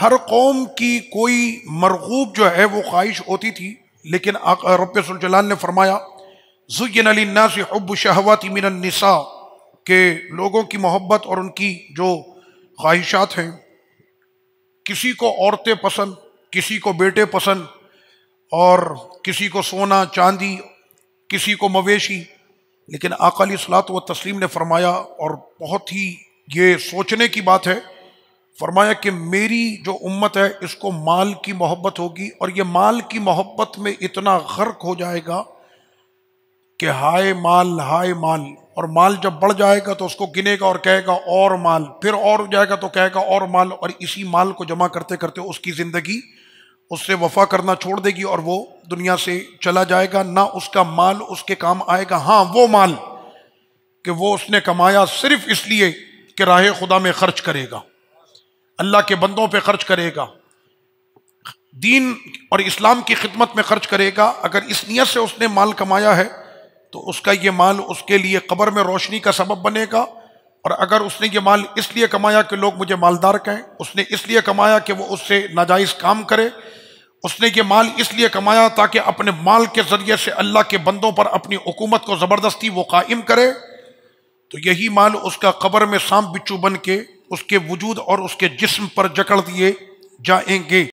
ہر قوم کی کوئی مرغوب جو ہے وہ خواہش ہوتی تھی، لیکن رب ذوالجلال نے فرمایا زُيِّنَ لِلنَّاسِ حُبُّ الشَّهَوَاتِ مِنَ النِّسَاءِ، کہ لوگوں کی محبت اور ان کی جو خواہشات ہیں، کسی کو عورتیں پسند، کسی کو بیٹے پسند، اور کسی کو سونا چاندی، کسی کو مویشی، لیکن آقا علیہ الصلوۃ والتسلیم نے فرمایا، اور بہت ہی یہ سوچنے کی بات ہے، فرمایا کہ میری جو امت ہے اس کو مال کی محبت ہوگی، اور یہ مال کی محبت میں اتنا غرق ہو جائے گا کہ ہائے مال ہائے مال، اور مال جب بڑھ جائے گا تو اس کو گنے گا اور کہے گا اور مال، پھر اور ہو جائے گا تو کہے گا اور مال، اور اسی مال کو جمع کرتے کرتے اس کی زندگی اس سے وفا کرنا چھوڑ دے گی اور وہ دنیا سے چلا جائے گا، نہ اس کا مال اس کے کام آئے گا۔ ہاں وہ مال کہ وہ اس نے کمایا صرف اس لیے کہ راہ خدا میں خرچ کرے گا، اللہ کے بندوں پہ خرچ کرے گا، دین اور اسلام کی خدمت میں خرچ کرے گا، اگر اس نیت سے اس نے مال کمایا ہے تو اس کا یہ مال اس کے لیے قبر میں روشنی کا سبب بنے گا، اور اگر اس نے یہ مال اس لیے کمایا کہ لوگ مجھے مالدار کہیں، اس نے اس لیے کمایا کہ وہ اس سے ناجائز کام کرے، اس نے یہ مال اس لیے کمایا تاکہ اپنے مال کے ذریعے سے اللہ کے بندوں پر اپنی حکومت کو زبردستی وہ قائم کرے، تو یہی مال اس کا قبر میں سانپ بچھو بن کے اس کے وجود اور اس کے جسم پر جکڑ دیے جائیں گے۔